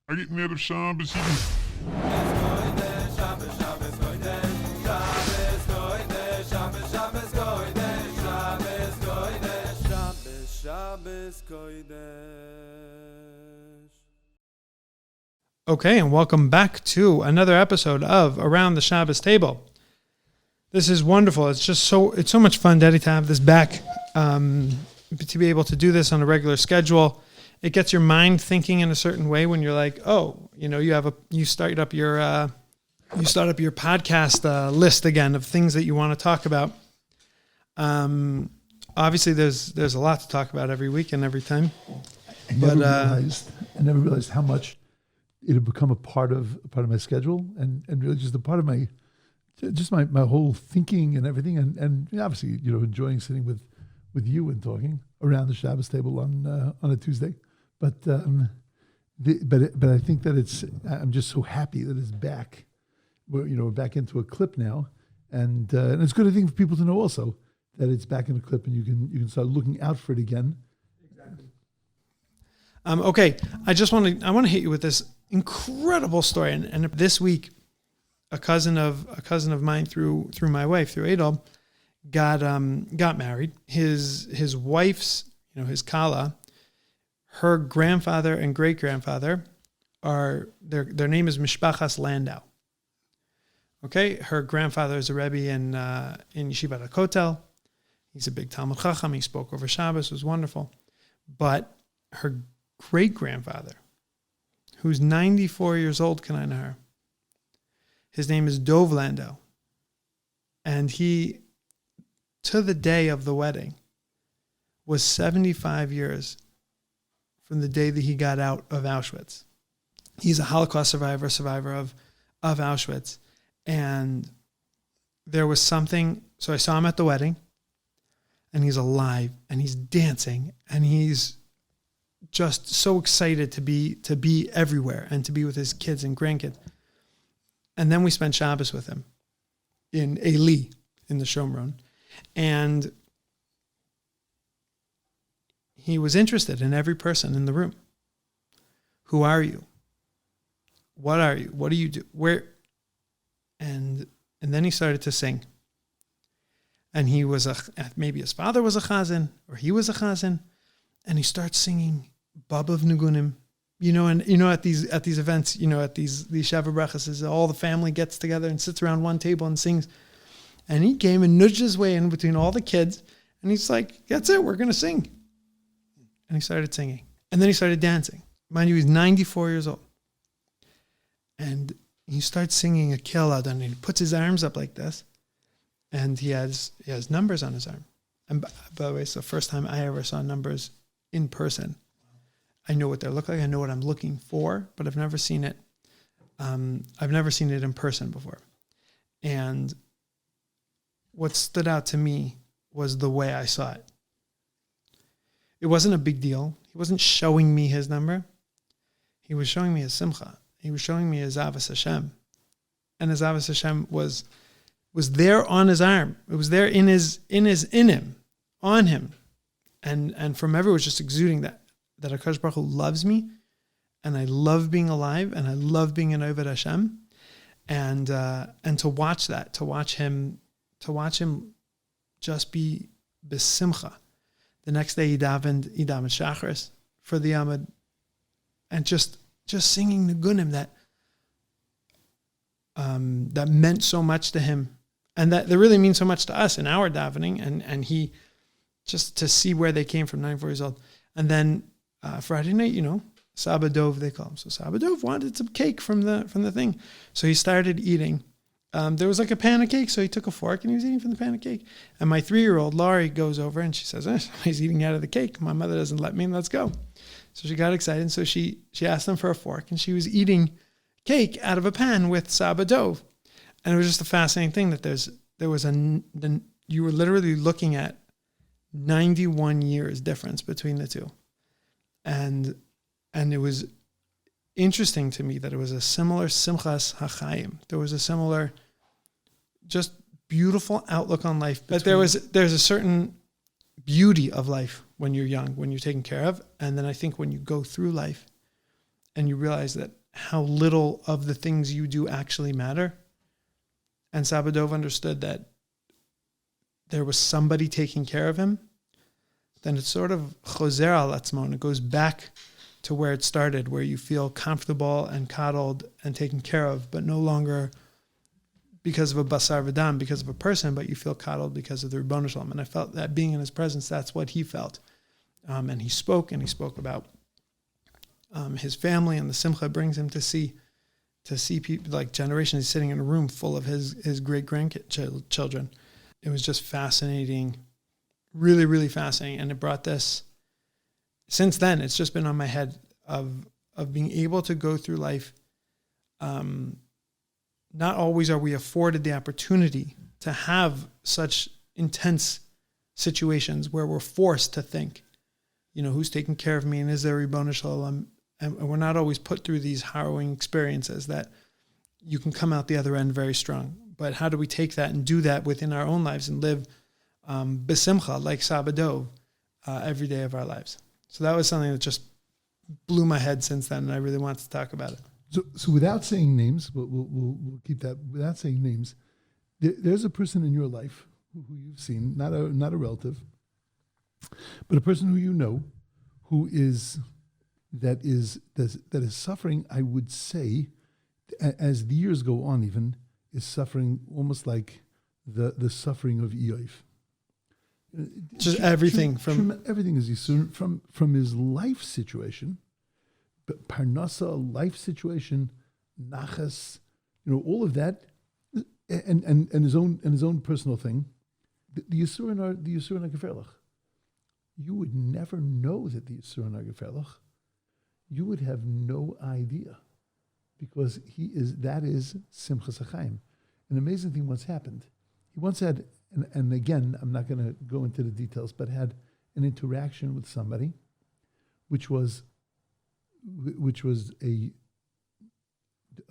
Agit Erev Shabbos. Okay, and welcome back to another episode of Around the Shabbos Table. This is wonderful. It's so much fun, Daddy, to have this back, to be able to do this on a regular schedule. It gets your mind thinking in a certain way when you're like, you start up your podcast list again of things that you want to talk about. Obviously, there's a lot to talk about every week and every time. I never realized how much it had become a part of my schedule and really just a part of my whole thinking and everything. And obviously, enjoying sitting with you and talking around the Shabbos table on a Tuesday. But I think that I'm just so happy that it's back. We're back into a clip now, and it's good, I think, for people to know also that it's back in a clip, and you can start looking out for it again. Exactly. Okay, I want to hit you with this incredible story, and this week, a cousin of mine through my wife, through Adol, got married. His wife's, his Kala, her grandfather and great grandfather their name is Mishpachas Landau. Okay, her grandfather is a Rebbe in Yeshivat HaKotel. He's a big Talmud Chacham. He spoke over Shabbos. It was wonderful. But her great grandfather, who's 94 years old, Kanai, his name is Dov Landau. And he, to the day of the wedding, was 75 years from the day that he got out of Auschwitz. He's a Holocaust survivor of Auschwitz. And there was something, so I saw him at the wedding, and he's alive, and he's dancing, and he's just so excited to be everywhere and to be with his kids and grandkids. And then we spent Shabbos with him in Eli, in the Shomron. And he was interested in every person in the room. Who are you? What are you? What do you do? Where? And then he started to sing. And he was maybe his father was a chazan, or he was a chazan, and he starts singing Babav Nugunim. At these events, at these Sheva Brachas, all the family gets together and sits around one table and sings. And he came and nudged his way in between all the kids, and he's like, "That's it, we're going to sing." And he started singing. And then he started dancing. Mind you, he's 94 years old. And he starts singing a Kehillah, and he puts his arms up like this. And he has numbers on his arm. And by the way, it's the first time I ever saw numbers in person. I know what they look like. I know what I'm looking for, but I've never seen it. I've never seen it in person before. And what stood out to me was the way I saw it. It wasn't a big deal. He wasn't showing me his number. He was showing me his Simcha. He was showing me his Avos Hashem. And his Avos Hashem was there on his arm. It was there in him, on him. And from everywhere was just exuding that HaKadosh Baruch Hu loves me, and I love being alive, and I love being an Oved Hashem. And to watch that, to watch him just be besimcha. The next day he davened Shacharis for the Amud, and just singing Nigunim that meant so much to him, and that really means so much to us in our davening, and he just to see where they came from, 94 years old. And then Friday night, Saba Dov, they call him. So Saba Dov wanted some cake from the thing. So he started eating. There was like a pan of cake, so he took a fork and he was eating from the pan of cake. And my 3-year-old, Laurie, goes over and she says, "He's eating out of the cake. My mother doesn't let me, let's go." So she got excited, and so she asked him for a fork, and she was eating cake out of a pan with Saba Dov. And it was just a fascinating thing that you were literally looking at 91 years difference between the two. And it was interesting to me that it was a similar Simchas Hachaim. There was a similar, just beautiful outlook on life. But there's a certain beauty of life when you're young, when you're taken care of. And then I think when you go through life and you realize that how little of the things you do actually matter. And Saba Dov understood that there was somebody taking care of him. Then it's sort of choser al atzmo, and it goes back to where it started, where you feel comfortable and coddled and taken care of, but no longer because of a basar v'dam, because of a person, but you feel coddled because of the Ribono Shalom. And I felt that being in his presence, that's what he felt. And he spoke about his family, and the Simcha brings him to see people, like generations. He's sitting in a room full of his great grandchildren. It was just fascinating, really, really fascinating. And it brought this, since then, it's just been on my head of being able to go through life. Not always are we afforded the opportunity to have such intense situations where we're forced to think, who's taking care of me, and is there Ribono Shalom? And we're not always put through these harrowing experiences that you can come out the other end very strong. But how do we take that and do that within our own lives and live besimcha, like Saba Dov, every day of our lives? So that was something that just blew my head since then, and I really wanted to talk about it. So without saying names, we'll keep that. Without saying names, there's a person in your life who you've seen, not a relative, but a person who you know, who is suffering. I would say, as the years go on, even is suffering almost like the suffering of Eov. Just everything from everything is Yisur, from his life situation. But parnasa, life situation, nachas, all of that, and his own personal thing. The Yisurin are gefährlich. You would never know that the Yisurin are gefährlich. You would have no idea, because that is Simchas Hachaim. An amazing thing once happened. He once had, and again, I'm not going to go into the details, but had an interaction with somebody, which was a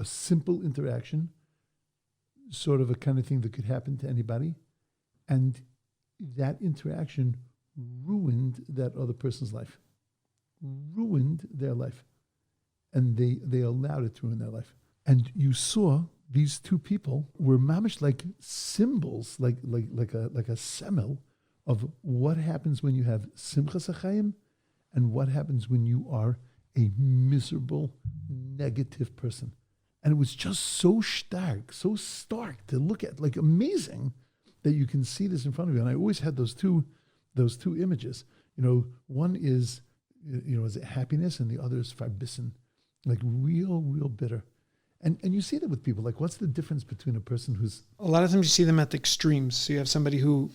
simple interaction, sort of a kind of thing that could happen to anybody. And that interaction ruined that other person's life, ruined their life. And they allowed it to ruin their life. And you saw these two people were mamish like symbols, like a semel of what happens when you have Simchas Hachaim and what happens when you are a miserable, negative person. And it was just so stark to look at, like amazing that you can see this in front of you. And I always had those two images. One is, is happiness, and the other is verbissen, like real bitter. And you see that with people. Like, what's the difference between a person who's... A lot of times you see them at the extremes. So you have somebody who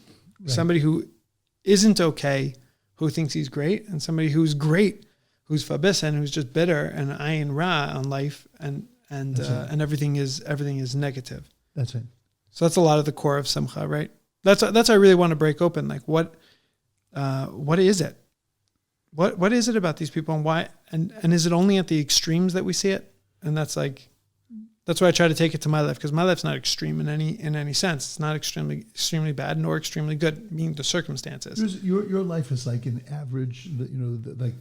isn't okay, who thinks he's great, and somebody who's great, who's verbissen, who's just bitter and ayin ra on life, and everything is negative. That's it. So that's a lot of the core of Simcha, right? That's I really want to break open. Like, what is it? What is it about these people, and why? And is it only at the extremes that we see it? And that's why I try to take it to my life, because my life's not extreme in any sense. It's not extremely bad nor extremely good, meaning the circumstances. Your life is like an average,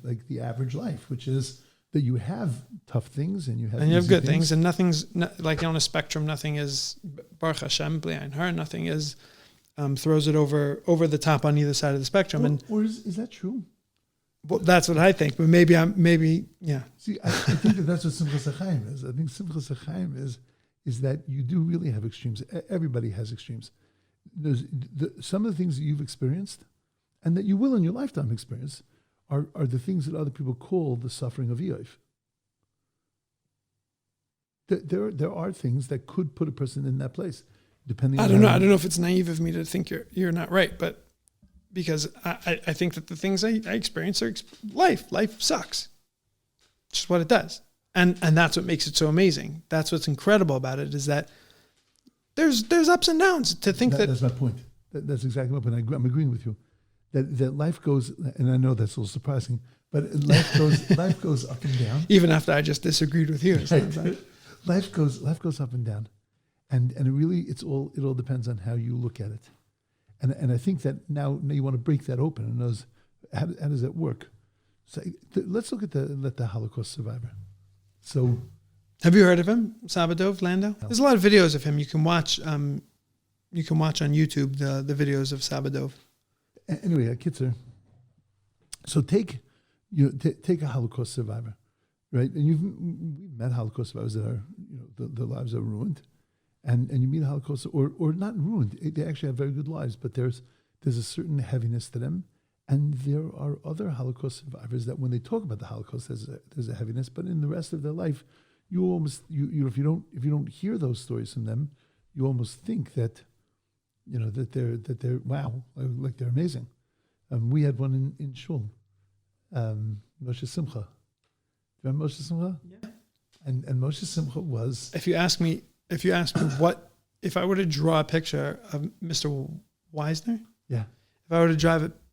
like the average life, which is that you have tough things and you have good things, and nothing's like on a spectrum. Nothing is Baruch Hashem bli ayin har. Nothing is throws it over the top on either side of the spectrum. Or is that true? Well, that's what I think, but maybe yeah. See, I think that's what Simchas Hachaim is. I think Simchas Hachaim is that you do really have extremes. Everybody has extremes. There's some of the things that you've experienced, and that you will in your lifetime experience, are the things that other people call the suffering of Eov. There are things that could put a person in that place, depending. I don't know if it's naive of me to think you're not right, but. Because I think that the things I experience are life. Life sucks. It's just what it does. And that's what makes it so amazing. That's what's incredible about it, is that there's ups and downs. To think that's my point. That's exactly my point. I'm agreeing with you. That life goes, and I know that's a little surprising, but life goes up and down. Even after I just disagreed with you. Right. Life goes up and down. And it all depends on how you look at it. And I think that now you want to break that open, and how does that work? So let's look at the Holocaust survivor. So, have you heard of him, Sabadov Landau? No. There's a lot of videos of him. You can watch. You can watch on YouTube the videos of Sabadov. Anyway, Kitzer. So take a Holocaust survivor, right? And we've met Holocaust survivors that are, their lives are ruined, and you meet a Holocaust or not ruined. They actually have very good lives, but there's a certain heaviness to them. And there are other Holocaust survivors that when they talk about the Holocaust, there's a heaviness, but in the rest of their life, you almost if you don't hear those stories from them, you almost think that that they're wow, like they're amazing. We had one in Shul, Moshe Simcha. Remember Moshe Simcha? Yeah. And Moshe Simcha was. If you ask me what if I were to draw a picture of Mr. Weisner, Yeah. if I were to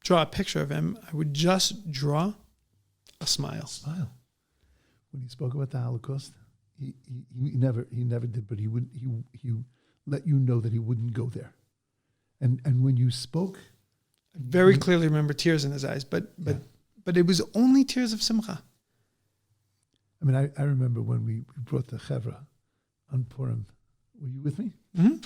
draw a picture of him, I would just draw a smile. When he spoke about the Holocaust, he never did, but he let you know that he wouldn't go there. And when you spoke, I very clearly remember tears in his eyes, but it was only tears of simcha. I mean, I remember when we brought the Chevra on Purim. Were you with me? Mm-hmm.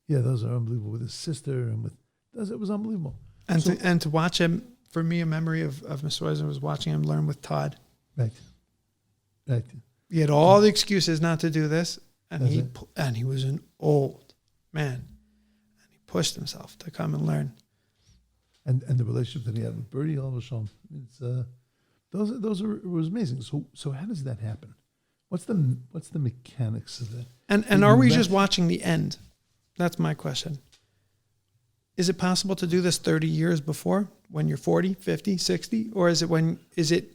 Yeah, those are unbelievable. With his sister and with those, it was unbelievable. And to watch him, for me, a memory of Mr. Weisner was watching him learn with Todd. Right. He had all the excuses not to do this, and he was an old man, and he pushed himself to come and learn. And the relationship that he had with Bertie Alvashon, was amazing. So how does that happen? What's the mechanics of that? And are we just watching the end? That's my question. Is it possible to do this 30 years before, when you're 40, 50, 60? Or is it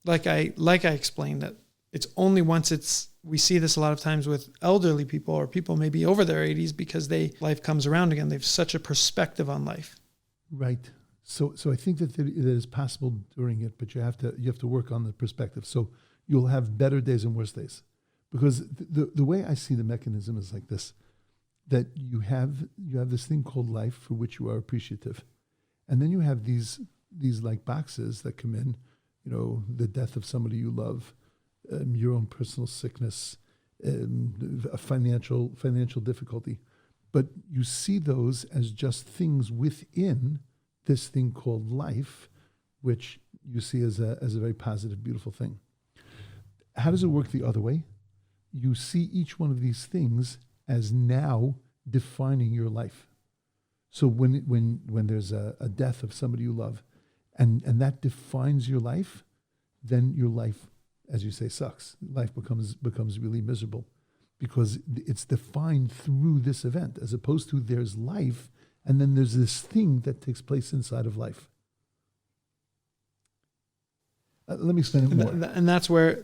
like I explained, that it's only once we see this a lot of times with elderly people or people maybe over their 80s because life comes around again. They have such a perspective on life. Right. So I think that it is possible during it, but you have to work on the perspective. So you'll have better days and worse days. Because the way I see the mechanism is like this, that you have this thing called life for which you are appreciative. And then you have these like boxes that come in, the death of somebody you love, your own personal sickness, a financial difficulty. But you see those as just things within this thing called life, which you see as a very positive, beautiful thing. How does it work the other way? You see each one of these things as now defining your life. So when there's a death of somebody you love, and that defines your life, then your life, as you say, sucks. Life becomes really miserable because it's defined through this event, as opposed to there's life, and then there's this thing that takes place inside of life. Let me explain it more. And that's where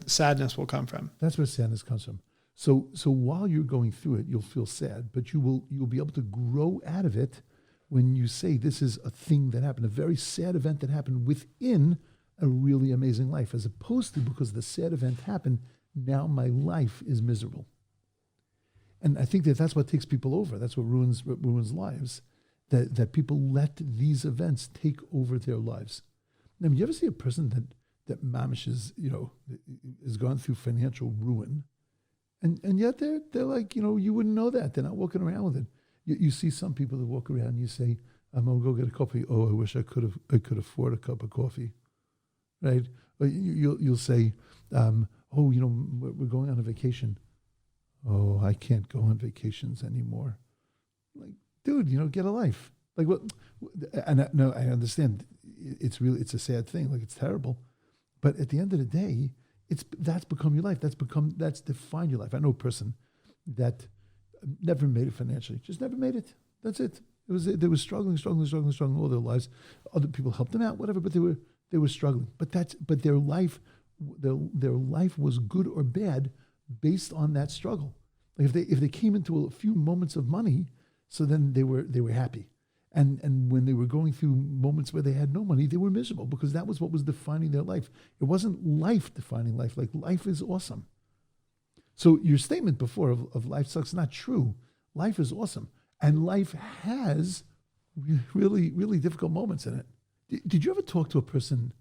sadness will come from. That's where sadness comes from. So while you're going through it, you'll feel sad, but you'll be able to grow out of it when you say this is a thing that happened, a very sad event that happened within a really amazing life, as opposed to because the sad event happened, now my life is miserable. And I think that's what takes people over. That's what ruins lives, that people let these events take over their lives. I mean, you ever see a person that mamish has gone through financial ruin, and yet they're like, you wouldn't know that. They're not walking around with it. You see some people that walk around and you say, I'm going to go get a coffee. Oh, I wish I could afford a cup of coffee, right? Or you'll say, we're going on a vacation. Oh, I can't go on vacations anymore. Like, dude, get a life. Like what? And I understand. It's a sad thing. Like, it's terrible. But at the end of the day, that's become your life. That's defined your life. I know a person that never made it financially. Just never made it. That's it. They were struggling all their lives. Other people helped them out, whatever. But they were struggling. But their life was good or bad based on that struggle. Like if they came into a few moments of money, so then they were happy. And when they were going through moments where they had no money, they were miserable because that was what was defining their life. It wasn't life defining life. Like, life is awesome. So your statement before of life sucks is not true. Life is awesome. And life has really, really difficult moments in it. Did you ever talk to a person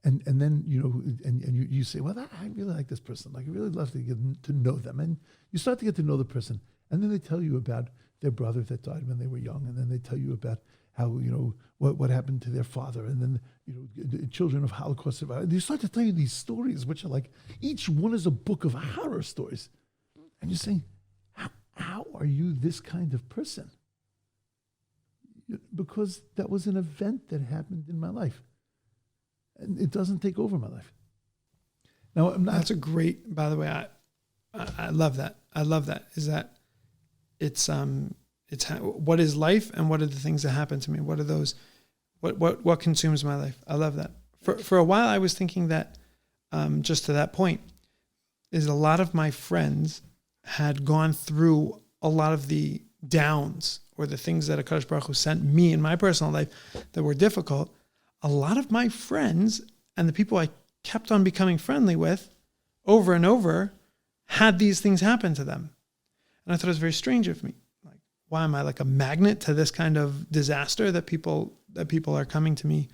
And then, you say, well, I really like this person. Like, I really love to get to know them. And you start to get to know the person. And then they tell you about their brother that died when they were young. And then they tell you about how, what happened to their father. And then, the children of Holocaust survivors. They start to tell you these stories, which are like, each one is a book of horror stories. And you're saying, how are you this kind of person? Because that was an event that happened in my life. And it doesn't take over my life. Now, I'm not. That's a great, by the way, I love that. I love that. Is that it's what is life and what are the things that happen to me? What are those, what consumes my life? I love that. For a while, I was thinking that, just to that point, is a lot of my friends had gone through a lot of the downs or the things that HaKadosh Baruch Hu sent me in my personal life that were difficult. A lot of my friends and the people I kept on becoming friendly with over and over had these things happen to them. And I thought it was very strange of me. Like, why am I like a magnet to this kind of disaster that people are coming to me?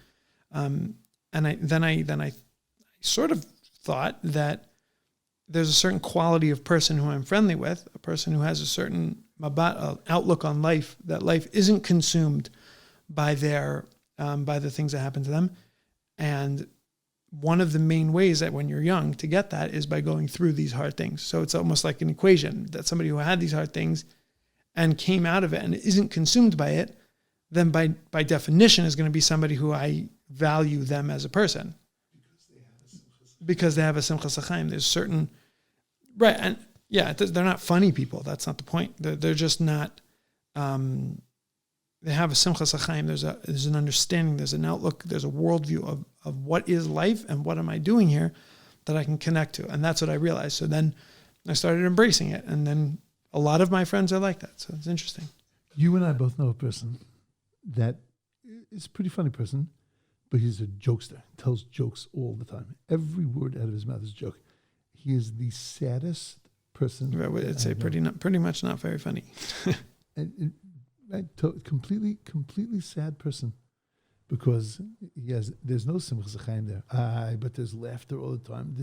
And I sort of thought that there's a certain quality of person who I'm friendly with, a person who has a certain outlook on life, that life isn't consumed by by the things that happen to them. And one of the main ways that when you're young to get that is by going through these hard things. So it's almost like an equation that somebody who had these hard things and came out of it and isn't consumed by it, then by definition is going to be somebody who I value them as a person. Because they have a Simchas Hachaim. There's certain, right, and yeah, they're not funny people. That's not the point. They're just not, they have a Simchas Hachaim. There's an understanding, there's an outlook, there's a worldview of what is life and what am I doing here that I can connect to. And that's what I realized. So then I started embracing it. And then a lot of my friends are like that. So it's interesting. You and I both know a person that is a pretty funny person, but he's a jokester, tells jokes all the time. Every word out of his mouth is a joke. He is the saddest person. I'd say pretty much not very funny. Completely sad person, because there's no Simchas Hachaim there. But there's laughter all the time.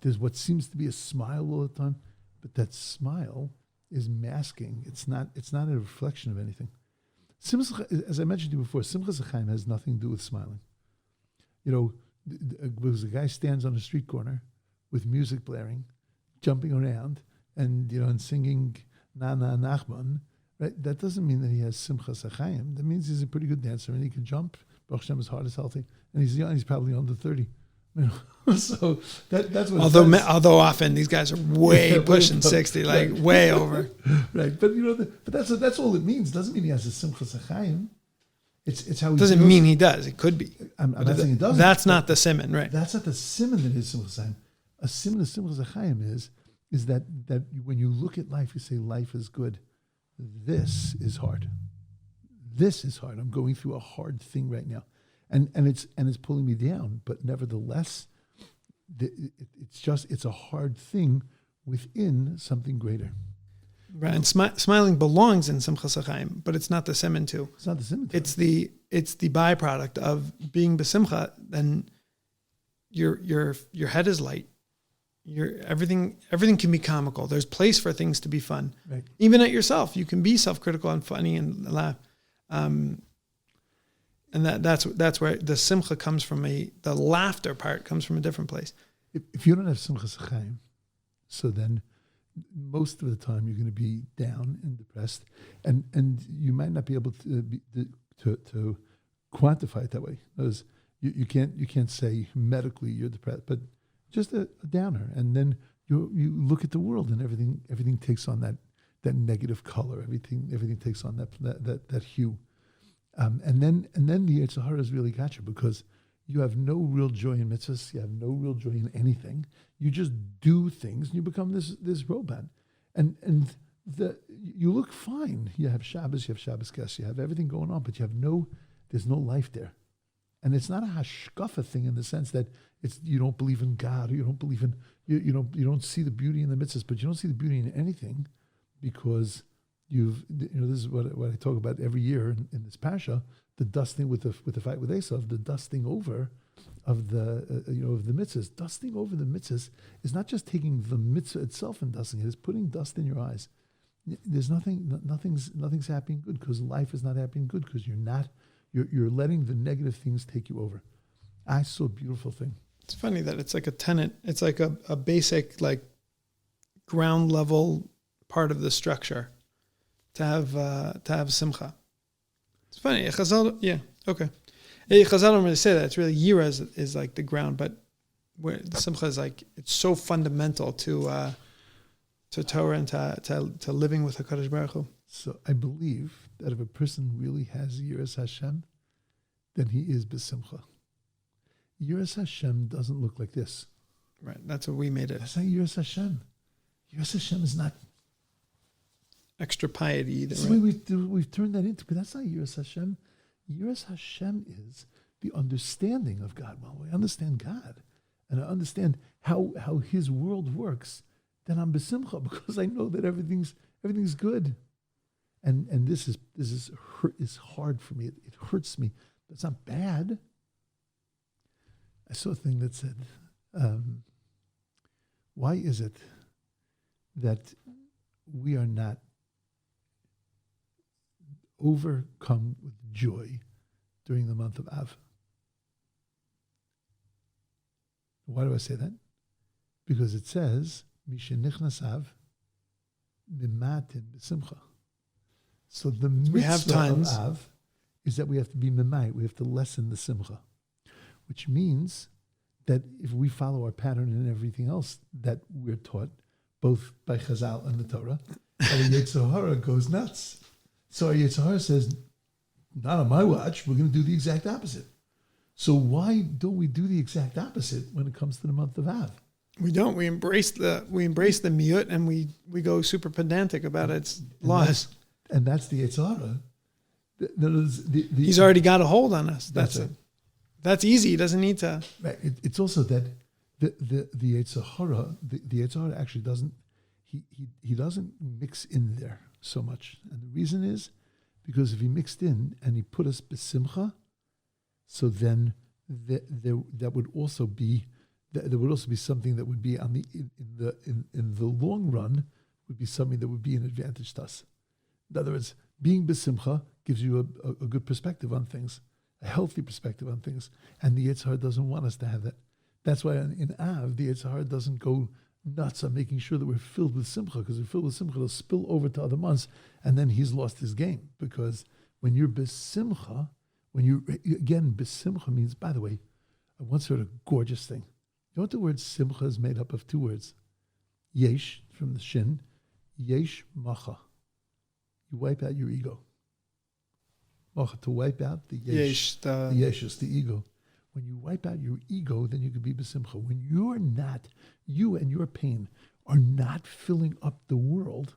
There's what seems to be a smile all the time, but that smile is masking. It's not a reflection of anything. As I mentioned to you before, Simchas Hachaim has nothing to do with smiling. Because a guy stands on a street corner with music blaring, jumping around, and singing Na Na Nachman. Right? That doesn't mean that he has Simchas Hachaim. That means he's a pretty good dancer and he can jump. Baruch Hashem, his heart is healthy, and he's young. He's probably under 30. So that's what. Although often these guys are way pushing 60, like way over. Right, but that's all it means. Doesn't mean he has a Simchas Hachaim. It's how he doesn't mean he does. It could be. I'm not saying he doesn't. That's not the simon, right? That's not the simon that is Simchas Hachaim. A simon of Simchas Hachaim is that when you look at life, you say life is good. This is hard. This is hard. I'm going through a hard thing right now, and it's pulling me down. But nevertheless, it's a hard thing within something greater. Right, and smiling belongs in Simchas Hachaim, but it's not the siman too. It's not the siman. It's the byproduct of being besimcha. Then your head is light. Everything can be comical. There's place for things to be fun. Right. Even at yourself, you can be self-critical and funny and laugh. And that's where the simcha comes from. The laughter part comes from a different place. If you don't have Simchas Hachaim, so then most of the time you're going to be down and depressed, and you might not be able to quantify it that way. Because you can't say medically you're depressed, but just a downer, and then you look at the world and everything takes on that negative color. Everything takes on that hue, and then the Yetzer Hara has really got you, because you have no real joy in mitzvahs. You have no real joy in anything. You just do things, and you become this robot, and you look fine. You have Shabbos, you have Shabbos guests, you have everything going on, but there's no life there. And it's not a hashkafa thing in the sense that you don't believe in God, or you don't believe in you don't see the beauty in the mitzvahs, but you don't see the beauty in anything, because this is what I talk about every year in this pasha, the dusting with the fight with Esav, the dusting over of the of the mitzvahs. Dusting over the mitzvahs is not just taking the mitzvah itself and dusting it; it's putting dust in your eyes. There's nothing's happening good because life is not happening good because you're letting the negative things take you over. I saw a beautiful thing. It's funny that it's like a tenet. It's like a basic like ground level part of the structure to have simcha. It's funny. Chazal, yeah, okay. Chazal don't really say that. It's really yira is like the ground, but where the simcha is like it's so fundamental to Torah and to living with HaKadosh Baruch Hu. So I believe that if a person really has yiras Hashem, then he is b'simcha. Yiras Hashem doesn't look like this. Right, that's what we made it. That's not yiras Hashem. Yiras Hashem is not extra piety either. Right? We've turned that into, but that's not yiras Hashem. Yiras Hashem is the understanding of God. Well, I understand God, and I understand how His world works. Then I'm b'simcha because I know that everything's good, and this is hard for me. It hurts me. But it's not bad. I saw a thing that said, why is it that we are not overcome with joy during the month of Av? Why do I say that? Because it says, Misha nichnas Av, mimatim b'simcha. So the mitzvah of Av is that we have to be mimai, we have to lessen the simcha. Which means that if we follow our pattern in everything else that we're taught, both by Chazal and the Torah, our Yetzer Hara goes nuts. So our Yetzer Hara says, not on my watch, we're going to do the exact opposite. So why don't we do the exact opposite when it comes to the month of Av? We don't. We embrace the miyut and we go super pedantic about its laws. And that's the Yetzer Hara. He's already got a hold on us. That's it. That's easy. He doesn't need to. Right. It's also that the Yetzer Hara, the Yetzer Hara actually doesn't, he doesn't mix in there so much. And the reason is because if he mixed in and he put us b'simcha, so then that would also be something that would be on in the long run would be something that would be an advantage to us. In other words, being b'simcha gives you a good perspective on things. A healthy perspective on things, and the Yetzer Hara doesn't want us to have that. That's why in Av, the Yetzer Hara doesn't go nuts on making sure that we're filled with simcha, because if we're filled with simcha, it'll spill over to other months, and then he's lost his game. Because when you're besimcha, besimcha means, by the way, I once heard a gorgeous thing. You know what the word simcha is made up of? Two words. Yesh, from the shin, yesh macha. You wipe out your ego. To wipe out the yesh, the yeshus, the ego. When you wipe out your ego, then you can be besimcha. When you and your pain are not filling up the world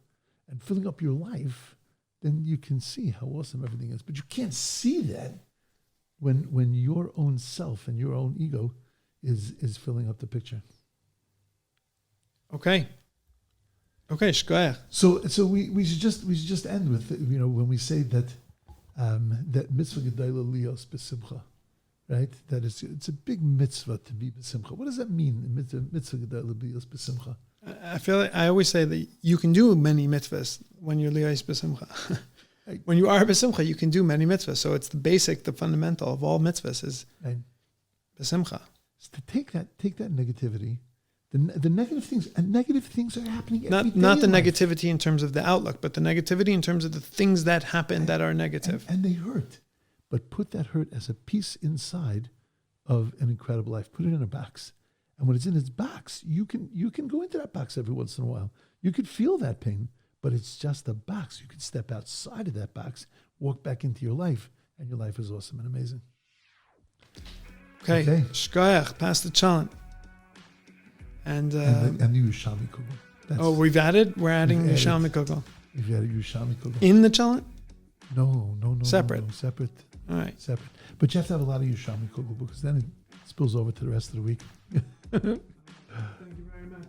and filling up your life, then you can see how awesome everything is. But you can't see that when your own self and your own ego is filling up the picture. Okay, shkoyach. So we should just end with when we say that. That mitzvah gedayla lios b'simcha, right? That it's a big mitzvah to be b'simcha. What does that mean? Mitzvah gedayla lios b'simcha. I feel like I always say that you can do many mitzvahs when you're lios b'simcha. When you are b'simcha, you can do many mitzvahs. So it's the fundamental of all mitzvahs is b'simcha. So to take that negativity. The negative things are happening every day. Not the negativity in terms of the outlook, but the negativity in terms of the things that happen that are negative. And they hurt. But put that hurt as a piece inside of an incredible life. Put it in a box. And when it's in its box, you can go into that box every once in a while. You could feel that pain, but it's just a box. You could step outside of that box, walk back into your life, and your life is awesome and amazing. Okay. Shkoyach, Pass The Chulent. And the Yerushalmi Kugel. We're adding Yerushalmi Kugel. We've added Yerushalmi Kugel. In the Chulent? No. Separate? No, separate. All right. Separate. But you have to have a lot of Yerushalmi Kugel because then it spills over to the rest of the week. Thank you very much.